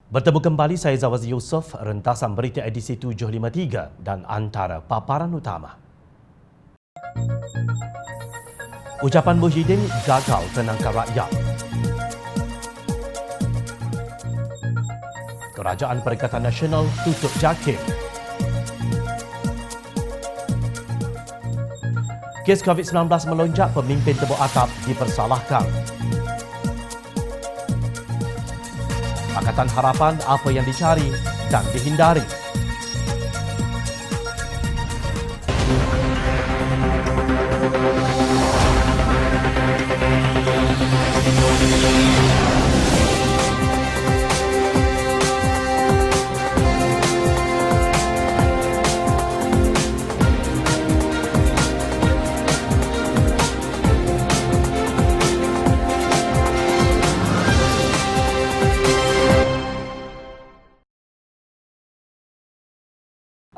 Bertemu kembali saya Zawazi Yusof, rentasan berita edisi 753 dan antara paparan utama. Ucapan Muhyiddin gagal tenangkan rakyat. Kerajaan Perikatan Nasional tutup JAKIM. Kes COVID-19 melonjak, pemimpin tebuk atap dipersalahkan. Pakatan Harapan, apa yang dicari dan dihindari.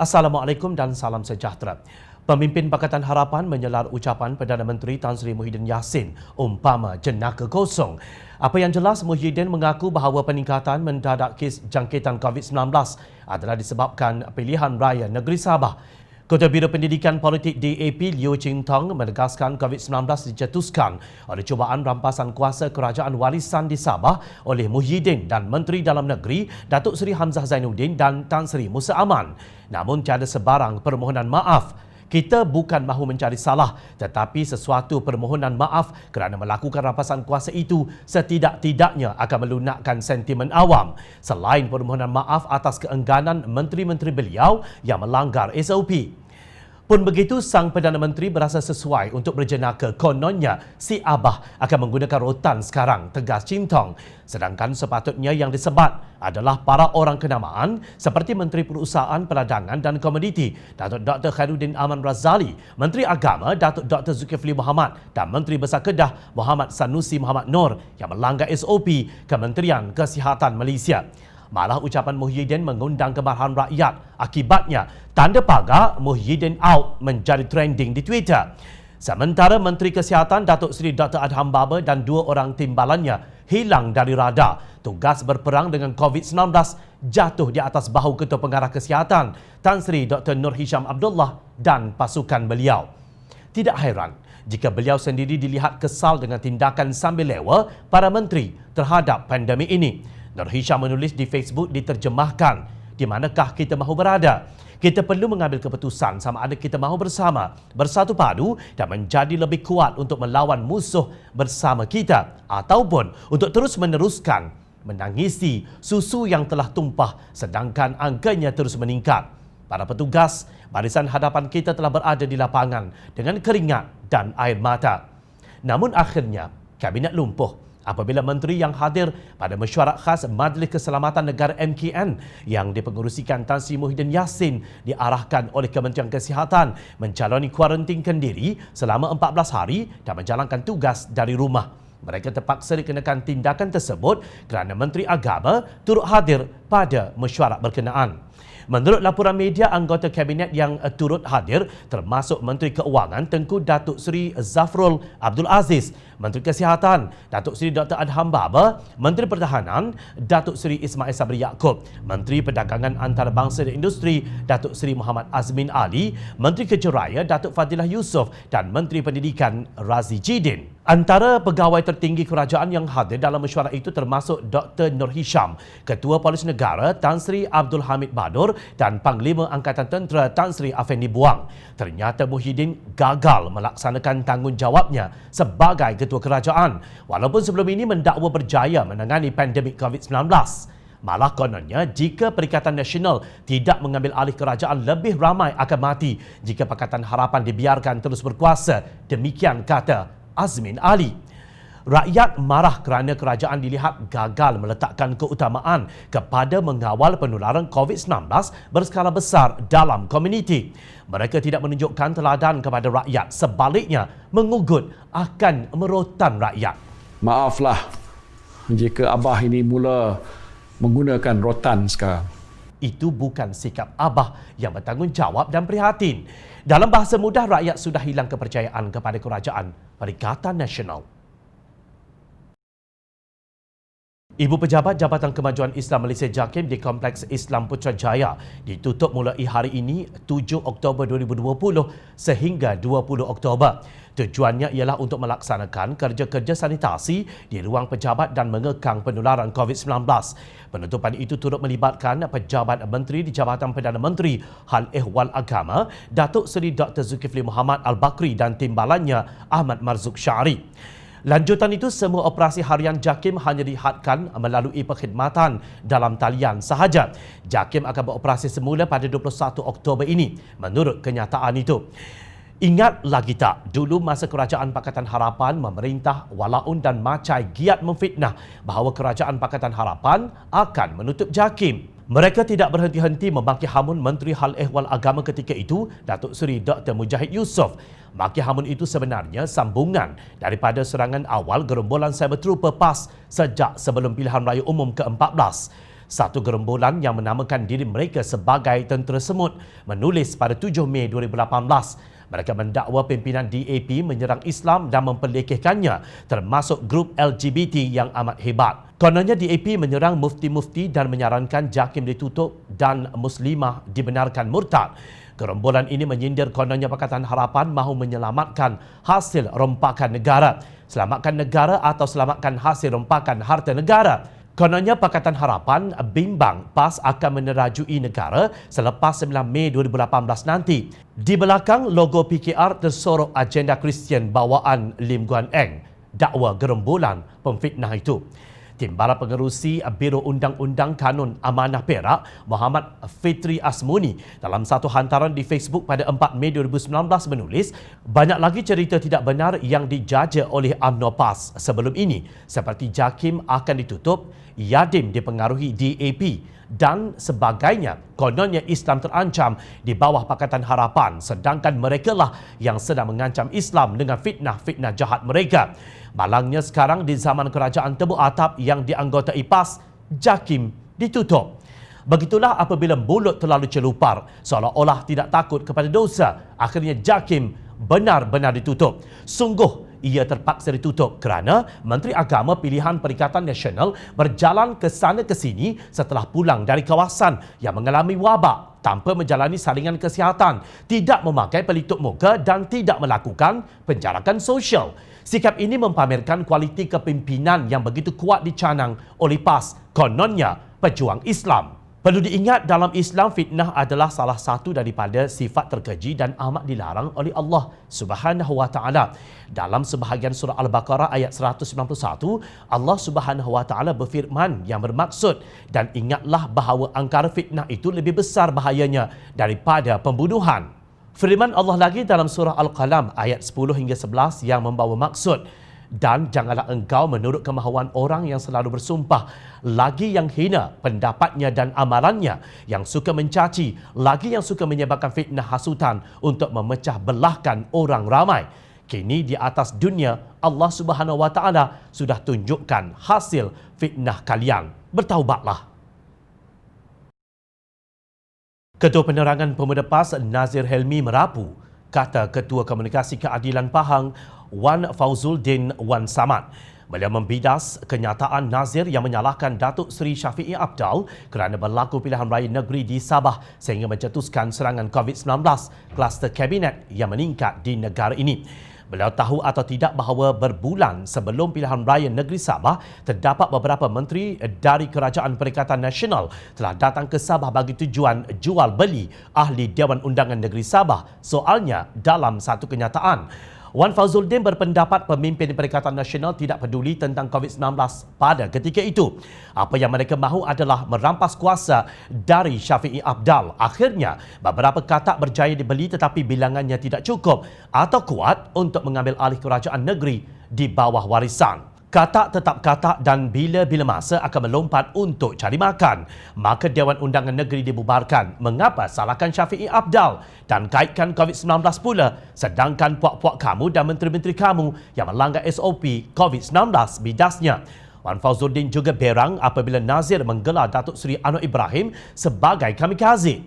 Assalamualaikum dan salam sejahtera. Pemimpin Pakatan Harapan menyelar ucapan Perdana Menteri Tan Sri Muhyiddin Yassin umpama jenaka kosong. Apa yang jelas, Muhyiddin mengaku bahawa peningkatan mendadak kes jangkitan COVID-19 adalah disebabkan pilihan raya negeri Sabah. Ketua Biro Pendidikan Politik DAP Liu Ching Tong menegaskan COVID-19 dicetuskan oleh cubaan rampasan kuasa kerajaan warisan di Sabah oleh Muhyiddin dan Menteri Dalam Negeri Datuk Seri Hamzah Zainuddin dan Tan Sri Musa Aman. Namun tiada sebarang permohonan maaf. Kita bukan mahu mencari salah, tetapi sesuatu permohonan maaf kerana melakukan rampasan kuasa itu setidak-tidaknya akan melunakkan sentimen awam. Selain permohonan maaf atas keengganan menteri-menteri beliau yang melanggar SOP. Pun begitu, Sang Perdana Menteri berasa sesuai untuk berjenaka. Kononnya, si Abah akan menggunakan rotan sekarang, tegas Ching Tong. Sedangkan sepatutnya yang disebat adalah para orang kenamaan seperti Menteri Perusahaan, Perdagangan dan Komoditi, Datuk Dr. Khairuddin Aman Razali, Menteri Agama, Datuk Dr. Zulkifli Mohamad dan Menteri Besar Kedah, Muhammad Sanusi Muhammad Noor yang melanggar SOP Kementerian Kesihatan Malaysia. Malah ucapan Muhyiddin mengundang kemarahan rakyat. Akibatnya, tanda pagar Muhyiddin out menjadi trending di Twitter. Sementara Menteri Kesihatan Datuk Seri Dr. Adham Baba dan dua orang timbalannya hilang dari radar. Tugas berperang dengan COVID-19 jatuh di atas bahu Ketua Pengarah Kesihatan Tan Sri Dr. Nur Hisham Abdullah dan pasukan beliau. Tidak hairan jika beliau sendiri dilihat kesal dengan tindakan sambil lewa para menteri terhadap pandemik ini. Nur Hisham menulis di Facebook diterjemahkan, di manakah kita mahu berada? Kita perlu mengambil keputusan sama ada kita mahu bersama, bersatu padu dan menjadi lebih kuat untuk melawan musuh bersama kita ataupun untuk terus meneruskan menangisi susu yang telah tumpah sedangkan angkanya terus meningkat. Para petugas barisan hadapan kita telah berada di lapangan dengan keringat dan air mata. Namun akhirnya Kabinet lumpuh apabila menteri yang hadir pada mesyuarat khas Majlis Keselamatan Negara MKN yang dipengerusikan Tan Sri Muhyiddin Yassin diarahkan oleh Kementerian Kesihatan menjalani kuarantin kendiri selama 14 hari dan menjalankan tugas dari rumah. Mereka terpaksa dikenakan tindakan tersebut kerana Menteri Agama turut hadir pada mesyuarat berkenaan. Menurut laporan media, anggota Kabinet yang turut hadir termasuk Menteri Keuangan Tengku Datuk Seri Zafrul Abdul Aziz, Menteri Kesihatan Datuk Seri Dr. Adham Baba, Menteri Pertahanan Datuk Seri Ismail Sabri Yaakob, Menteri Perdagangan Antarabangsa dan Industri Datuk Seri Muhammad Azmin Ali, Menteri Kejeraya Datuk Fadilah Yusof dan Menteri Pendidikan Razi Jidin. Antara pegawai tertinggi kerajaan yang hadir dalam mesyuarat itu termasuk Dr. Nur Hisham, Ketua Polis Negara Tan Sri Abdul Hamid Badur dan Panglima Angkatan Tentera Tan Sri Afendi Buang. Ternyata Muhyiddin gagal melaksanakan tanggungjawabnya sebagai Ketua Kerajaan walaupun sebelum ini mendakwa berjaya menangani pandemik COVID-19. Malah kononnya, jika Perikatan Nasional tidak mengambil alih kerajaan, lebih ramai akan mati jika Pakatan Harapan dibiarkan terus berkuasa. Demikian kata Azmin Ali. Rakyat marah kerana kerajaan dilihat gagal meletakkan keutamaan kepada mengawal penularan COVID-19 berskala besar dalam komuniti. Mereka tidak menunjukkan teladan kepada rakyat, sebaliknya mengugut akan merotan rakyat. Maaflah jika Abah ini mula menggunakan rotan sekarang. Itu bukan sikap Abah yang bertanggungjawab dan prihatin. Dalam bahasa mudah, rakyat sudah hilang kepercayaan kepada kerajaan Perikatan Nasional. Ibu Pejabat Jabatan Kemajuan Islam Malaysia JAKIM di Kompleks Islam Putrajaya ditutup mulai hari ini 7 Oktober 2020 sehingga 20 Oktober. Tujuannya ialah untuk melaksanakan kerja-kerja sanitasi di ruang pejabat dan mengekang penularan COVID-19. Penutupan itu turut melibatkan Pejabat Menteri di Jabatan Perdana Menteri Hal Ehwal Agama, Datuk Seri Dr. Zulkifli Mohamed Al-Bakri dan timbalannya Ahmad Marzuq Syari. Lanjutan itu, semua operasi harian JAKIM hanya dihadkan melalui perkhidmatan dalam talian sahaja. JAKIM akan beroperasi semula pada 21 Oktober ini, menurut kenyataan itu. Ingat lagi tak, dulu masa Kerajaan Pakatan Harapan, memerintah Walaun dan Macai giat memfitnah bahawa Kerajaan Pakatan Harapan akan menutup JAKIM. Mereka tidak berhenti-henti memaki hamun Menteri Hal Ehwal Agama ketika itu, Datuk Seri Dr. Mujahid Yusof. Maki hamun itu sebenarnya sambungan daripada serangan awal gerombolan Cyber Trooper PAS sejak sebelum pilihan raya umum ke-14. Satu gerombolan yang menamakan diri mereka sebagai Tentera Semut menulis pada 7 Mei 2018. Mereka mendakwa pimpinan DAP menyerang Islam dan memperlekehkannya, termasuk grup LGBT yang amat hebat. Kononnya DAP menyerang mufti-mufti dan menyarankan JAKIM ditutup dan Muslimah dibenarkan murtad. Gerombolan ini menyindir kononnya Pakatan Harapan mahu menyelamatkan hasil rompakan negara. Selamatkan negara atau selamatkan hasil rompakan harta negara. Kononnya Pakatan Harapan bimbang PAS akan menerajui negara selepas 9 Mei 2018 nanti. Di belakang logo PKR tersorok agenda Kristian bawaan Lim Guan Eng, dakwa gerombolan pemfitnah itu. Timbalan Pengerusi Biro Undang-Undang Kanun Amanah Perak, Muhammad Fitri Asmuni, dalam satu hantaran di Facebook pada 4 Mei 2019 menulis, banyak lagi cerita tidak benar yang dijaja oleh UMNO PAS sebelum ini, seperti JAKIM akan ditutup, Yadim dipengaruhi DAP dan sebagainya. Kononnya Islam terancam di bawah Pakatan Harapan, sedangkan merekalah yang sedang mengancam Islam dengan fitnah-fitnah jahat mereka. Malangnya sekarang di zaman kerajaan tebuk atap yang dianggotai PAS, JAKIM ditutup. Begitulah apabila mulut terlalu celupar, seolah-olah tidak takut kepada dosa, akhirnya JAKIM benar-benar ditutup. Sungguh ia terpaksa ditutup kerana Menteri Agama pilihan Perikatan Nasional berjalan ke sana ke sini setelah pulang dari kawasan yang mengalami wabak tanpa menjalani saringan kesihatan, tidak memakai pelitup muka dan tidak melakukan penjarakan sosial. Sikap ini mempamerkan kualiti kepimpinan yang begitu kuat dicanang oleh PAS, kononnya pejuang Islam. Perlu diingat, dalam Islam fitnah adalah salah satu daripada sifat terkeji dan amat dilarang oleh Allah Subhanahu wa taala. Dalam sebahagian surah Al-Baqarah ayat 191, Allah Subhanahu wa taala berfirman yang bermaksud, dan ingatlah bahawa angkara fitnah itu lebih besar bahayanya daripada pembunuhan. Firman Allah lagi dalam surah Al-Qalam ayat 10 hingga 11 yang membawa maksud, dan janganlah engkau menurut kemahuan orang yang selalu bersumpah, lagi yang hina pendapatnya dan amalannya, yang suka mencaci, lagi yang suka menyebarkan fitnah hasutan untuk memecah belahkan orang ramai. Kini di atas dunia, Allah Subhanahu wa taala sudah tunjukkan hasil fitnah kalian. Bertaubatlah. Ketua Penerangan Pemuda PAS Nazir Helmi merapu, kata Ketua Komunikasi Keadilan Pahang Wan Fauzuldin Wan Samad. Beliau membidas kenyataan Nazir yang menyalahkan Datuk Seri Syafiee Apdal kerana berlaku pilihan raya negeri di Sabah sehingga mencetuskan serangan COVID-19 kluster kabinet yang meningkat di negara ini. Beliau tahu atau tidak bahawa berbulan sebelum pilihan raya negeri Sabah, terdapat beberapa menteri dari Kerajaan Perikatan Nasional telah datang ke Sabah bagi tujuan jual beli ahli Dewan Undangan Negeri Sabah. Soalnya, dalam satu kenyataan, Wan Fauzuldin berpendapat pemimpin Perikatan Nasional tidak peduli tentang COVID-19 pada ketika itu. Apa yang mereka mahu adalah merampas kuasa dari Syafiee Apdal. Akhirnya, beberapa katak berjaya dibeli tetapi bilangannya tidak cukup atau kuat untuk mengambil alih kerajaan negeri di bawah warisan. Katak tetap katak dan bila-bila masa akan melompat untuk cari makan. Maka Dewan Undangan Negeri dibubarkan. Mengapa salahkan Syafiee Apdal dan kaitkan COVID-19 pula, sedangkan puak-puak kamu dan menteri-menteri kamu yang melanggar SOP COVID-19, bidasnya. Wan Fauzuldin juga berang apabila Nazir menggelar Datuk Seri Anwar Ibrahim sebagai kamikaze.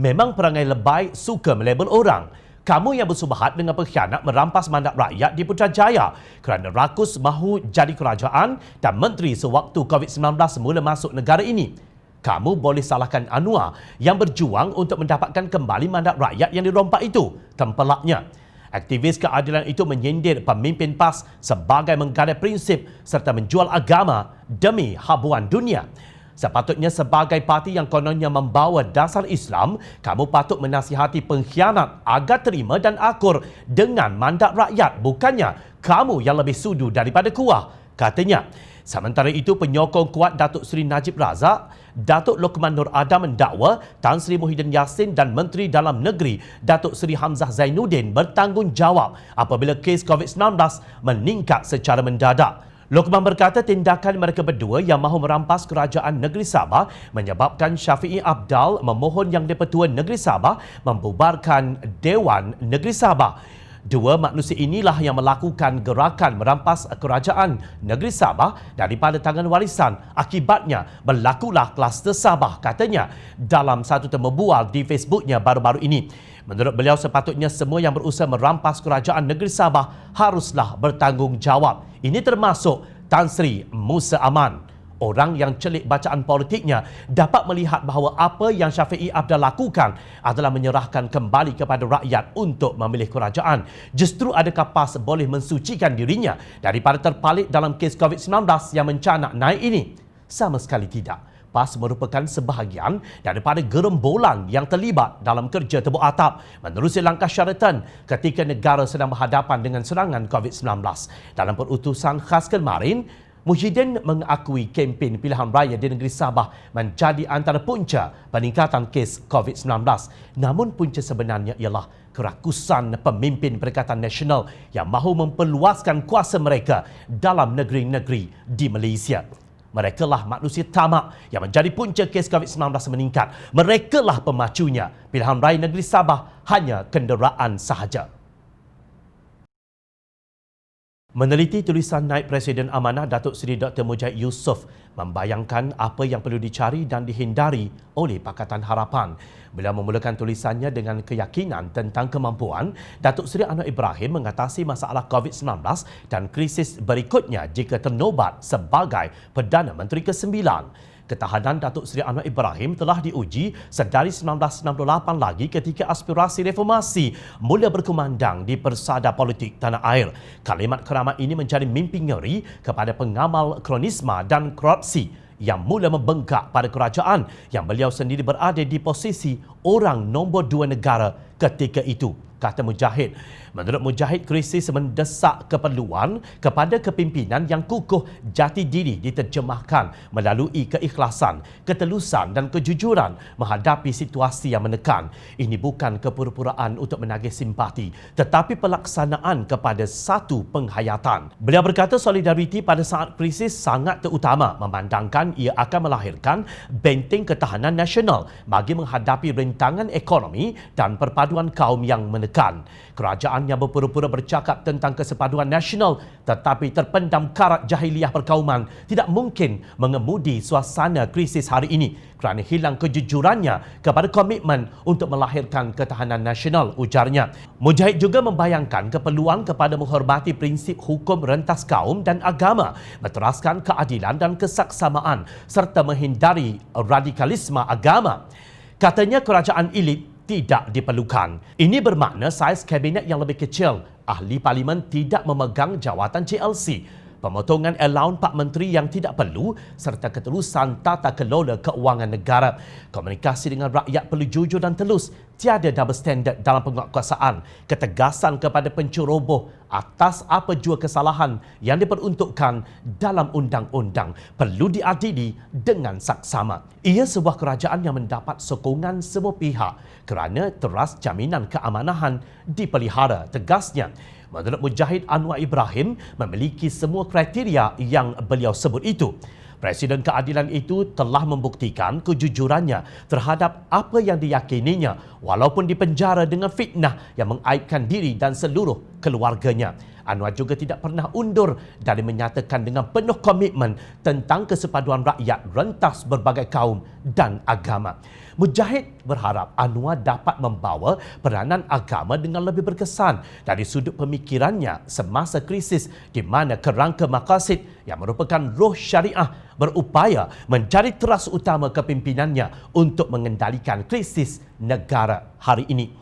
Memang perangai lebay suka melabel orang. kamu yang bersubahat dengan pengkhianat merampas mandat rakyat di Putrajaya kerana rakus mahu jadi kerajaan dan menteri sewaktu COVID-19 mula masuk negara ini. Kamu boleh salahkan Anwar yang berjuang untuk mendapatkan kembali mandat rakyat yang dirompak itu, tempelaknya. Aktivis keadilan itu menyindir pemimpin PAS sebagai menggadai prinsip serta menjual agama demi habuan dunia. Sepatutnya sebagai parti yang kononnya membawa dasar Islam, kamu patut menasihati pengkhianat agar terima dan akur dengan mandat rakyat, bukannya kamu yang lebih sudu daripada kuah, katanya. Sementara itu, penyokong kuat Datuk Seri Najib Razak, Datuk Lokman Nur Adam mendakwa Tan Sri Muhyiddin Yassin dan Menteri Dalam Negeri Datuk Seri Hamzah Zainuddin bertanggungjawab apabila kes COVID-19 meningkat secara mendadak. Lokman berkata tindakan mereka berdua yang mahu merampas kerajaan negeri Sabah menyebabkan Syafiee Apdal memohon Yang di-Pertua Negeri Sabah membubarkan Dewan Negeri Sabah. Dua manusia inilah yang melakukan gerakan merampas kerajaan negeri Sabah daripada tangan warisan. Akibatnya berlakulah kluster Sabah, katanya dalam satu temu bual di Facebooknya baru-baru ini. Menurut beliau, sepatutnya semua yang berusaha merampas kerajaan negeri Sabah haruslah bertanggungjawab. Ini termasuk Tan Sri Musa Aman. Orang yang celik bacaan politiknya dapat melihat bahawa apa yang Syafiee Apdal lakukan adalah menyerahkan kembali kepada rakyat untuk memilih kerajaan. Justru adakah PAS boleh mensucikan dirinya daripada terpalit dalam kes COVID-19 yang mencanak naik ini? Sama sekali tidak. PAS merupakan sebahagian daripada gerombolan yang terlibat dalam kerja tebuk atap menerusi langkah syaratan ketika negara sedang berhadapan dengan serangan COVID-19. Dalam perutusan khas kemarin, Muhyiddin mengakui kempen pilihan raya di negeri Sabah menjadi antara punca peningkatan kes COVID-19. Namun punca sebenarnya ialah kerakusan pemimpin Perikatan Nasional yang mahu memperluaskan kuasa mereka dalam negeri-negeri di Malaysia. Merekalah manusia tamak yang menjadi punca kes COVID-19 meningkat. Merekalah pemacunya. Pilihan raya negeri Sabah hanya kenderaan sahaja. Meneliti tulisan Naib Presiden Amanah Datuk Seri Dr. Mujahid Yusof membayangkan apa yang perlu dicari dan dihindari oleh Pakatan Harapan. Beliau memulakan tulisannya dengan keyakinan tentang kemampuan Datuk Seri Anwar Ibrahim mengatasi masalah COVID-19 dan krisis berikutnya jika ternobat sebagai Perdana Menteri ke-9. Ketahanan Datuk Seri Anwar Ibrahim telah diuji sedari 1998 lagi ketika aspirasi reformasi mula berkumandang di persada politik tanah air. Kalimat keramat ini menjadi mimpi ngeri kepada pengamal kronisma dan korupsi yang mula membengkak pada kerajaan yang beliau sendiri berada di posisi orang nombor 2 negara ketika itu, kata Mujahid. Menurut Mujahid, krisis mendesak keperluan kepada kepimpinan yang kukuh jati diri diterjemahkan melalui keikhlasan, ketelusan dan kejujuran menghadapi situasi yang menekan. Ini bukan kepura-puraan untuk menagih simpati, tetapi pelaksanaan kepada satu penghayatan. Beliau berkata solidariti pada saat krisis sangat terutama memandangkan ia akan melahirkan benteng ketahanan nasional bagi menghadapi rintangan ekonomi dan perpaduan kaum yang menekan. Kerajaan yang berpura-pura bercakap tentang kesepaduan nasional tetapi terpendam karat jahiliah perkauman tidak mungkin mengemudi suasana krisis hari ini kerana hilang kejujurannya kepada komitmen untuk melahirkan ketahanan nasional, ujarnya. Mujahid juga membayangkan keperluan kepada menghormati prinsip hukum rentas kaum dan agama, menteraskan keadilan dan kesaksamaan serta menghindari radikalisme agama. Katanya kerajaan elit tidak diperlukan. Ini bermakna saiz kabinet yang lebih kecil. Ahli Parlimen tidak memegang jawatan JLC. Pemotongan allowance Pak Menteri yang tidak perlu serta keterusan tata kelola keuangan negara. Komunikasi dengan rakyat perlu jujur dan telus. Tiada double standard dalam penguatkuasaan. Ketegasan kepada penceroboh atas apa jua kesalahan yang diperuntukkan dalam undang-undang perlu diadili dengan saksama. Ia sebuah kerajaan yang mendapat sokongan semua pihak kerana teras jaminan keamanahan dipelihara, tegasnya. Menurut Mujahid, Anwar Ibrahim memiliki semua kriteria yang beliau sebut itu. Presiden keadilan itu telah membuktikan kejujurannya terhadap apa yang diyakininya walaupun dipenjara dengan fitnah yang mengaibkan diri dan seluruh keluarganya. Anwar juga tidak pernah undur dari menyatakan dengan penuh komitmen tentang kesepaduan rakyat rentas berbagai kaum dan agama. Mujahid berharap Anwar dapat membawa peranan agama dengan lebih berkesan dari sudut pemikirannya semasa krisis di mana kerangka maqasid yang merupakan roh syariah berupaya menjadi teras utama kepimpinannya untuk mengendalikan krisis negara hari ini.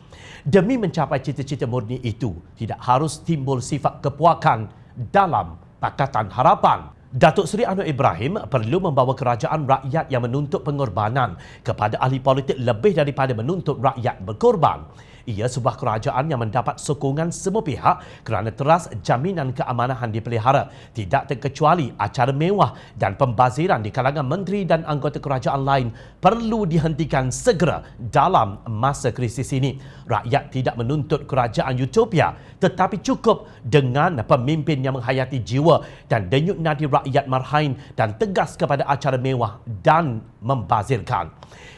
Demi mencapai cita-cita murni itu, tidak harus timbul sifat kepuakan dalam Pakatan Harapan. Datuk Seri Anwar Ibrahim perlu membawa kerajaan rakyat yang menuntut pengorbanan kepada ahli politik lebih daripada menuntut rakyat berkorban. Ia sebuah kerajaan yang mendapat sokongan semua pihak kerana teras jaminan keamanan dipelihara, tidak terkecuali acara mewah dan pembaziran di kalangan menteri dan anggota kerajaan lain perlu dihentikan segera dalam masa krisis ini. Rakyat tidak menuntut kerajaan utopia, tetapi cukup dengan pemimpin yang menghayati jiwa dan denyut nadi rakyat marhain dan tegas kepada acara mewah dan membazirkan.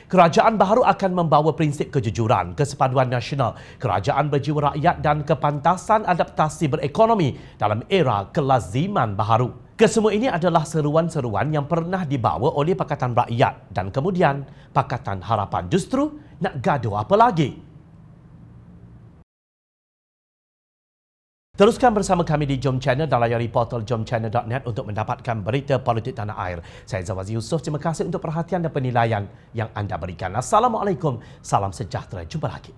Kerajaan baru akan membawa prinsip kejujuran, kesepaduan nasional, kerajaan berjiwa rakyat dan kepantasan adaptasi berekonomi dalam era kelaziman baharu. Kesemua ini adalah seruan-seruan yang pernah dibawa oleh Pakatan Rakyat dan kemudian Pakatan Harapan justru nak gaduh apa lagi? Teruskan bersama kami di Jom Channel dan layari portal jomchannel.net untuk mendapatkan berita politik tanah air. Saya Zawazi Yusof, terima kasih untuk perhatian dan penilaian yang anda berikan. Assalamualaikum, salam sejahtera, jumpa lagi.